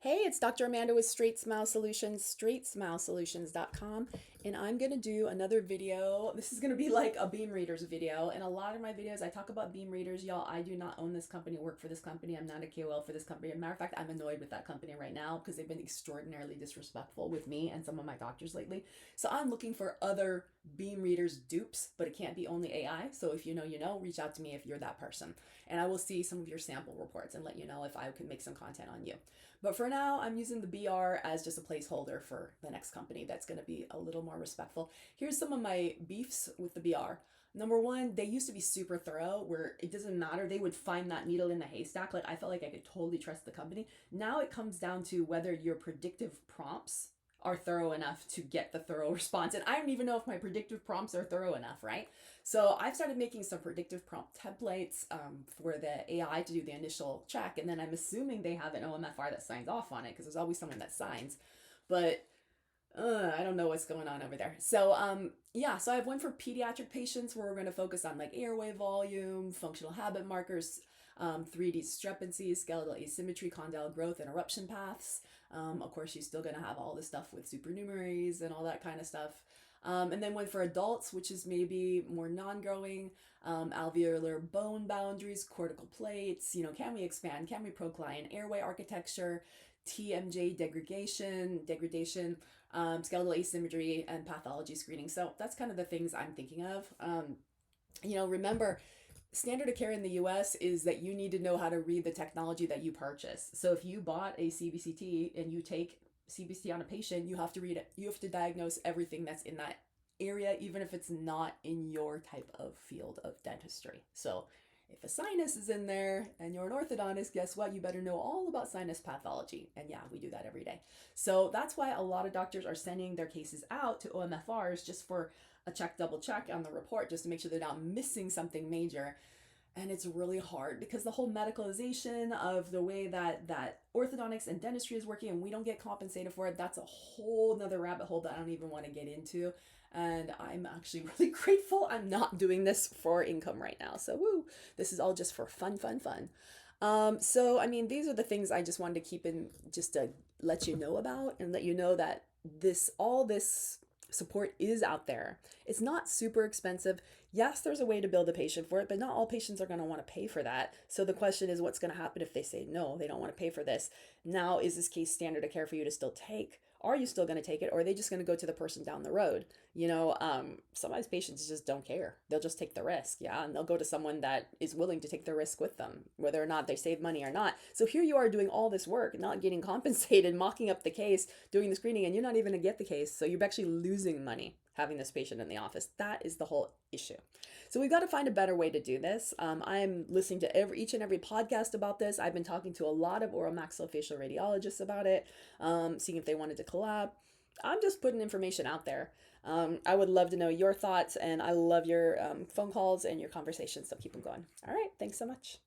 Hey, it's Dr. Amanda with Straightsmile Solutions, straightsmilesolutions.com, and I'm going to do another video. This is going to be like a beam readers video, and a lot of my videos I talk about beam readers. Y'all, I do not own this company, work for this company. I'm not a KOL for this company. As a matter of fact, I'm annoyed with that company right now because they've been extraordinarily disrespectful with me and some of my doctors lately. So I'm looking for other beam readers dupes, but it can't be only AI. So if you know, reach out to me if you're that person, and I will see some of your sample reports and let you know if I can make some content on you. But for now, I'm using the BR as just a placeholder for the next company that's going to be a little more respectful. Here's some of my beefs with the BR. Number one, they used to be super thorough where it doesn't matter. They would find that needle in the haystack. Like I felt like I could totally trust the company. Now it comes down to whether your predictive prompts are thorough enough to get the thorough response. And I don't even know if my predictive prompts are thorough enough, right? So I've started making some predictive prompt templates for the AI to do the initial check. And then I'm assuming they have an OMFR that signs off on it because there's always someone that signs. But I don't know what's going on over there. So yeah, so I have one for pediatric patients where we're going to focus on like airway volume, functional habit markers, 3D discrepancies, skeletal asymmetry, condyle growth, and eruption paths. Of course, you're still going to have all this stuff with supernumeraries and all that kind of stuff. And then one for adults, which is maybe more non-growing, alveolar bone boundaries, cortical plates, can we expand, can we procline, airway architecture, TMJ degradation, skeletal asymmetry, and pathology screening. So that's kind of the things I'm thinking of. Remember, standard of care in the US is that you need to know how to read the technology that you purchase. So if you bought a CBCT and you take CBCT on a patient, you have to read it. You have to diagnose everything that's in that area, even if it's not in your type of field of dentistry. So if a sinus is in there and you're an orthodontist, guess what? You better know all about sinus pathology. And yeah, we do that every day. So that's why a lot of doctors are sending their cases out to OMFRs just for a double check on the report, just to make sure they're not missing something major. And it's really hard because the whole medicalization of the way that orthodontics and dentistry is working and we don't get compensated for it, that's a whole nother rabbit hole that I don't even want to get into. And I'm actually really grateful I'm not doing this for income right now. So woo, this is all just for fun. So I mean, these are the things I just wanted to keep in, just to let you know about and let you know that all this support is out there. It's not super expensive. Yes, there's a way to build a patient for it, but not all patients are going to want to pay for that. So the question is, what's going to happen if they say no, they don't want to pay for this? Now, is this case standard of care for you to still take? Are you still going to take it, or are they just going to go to the person down the road? Sometimes patients just don't care. They'll just take the risk, yeah, and they'll go to someone that is willing to take the risk with them, whether or not they save money or not. So here you are doing all this work, not getting compensated, mocking up the case, doing the screening, and you're not even going to get the case. So you're actually losing money having this patient in the office. That is the whole issue. So we've got to find a better way to do this. I'm listening to each and every podcast about this. I've been talking to a lot of oral maxillofacial radiologists about it, seeing if they wanted to collab. I'm just putting information out there. I would love to know your thoughts, and I love your phone calls and your conversations, so keep them going. All right, thanks so much.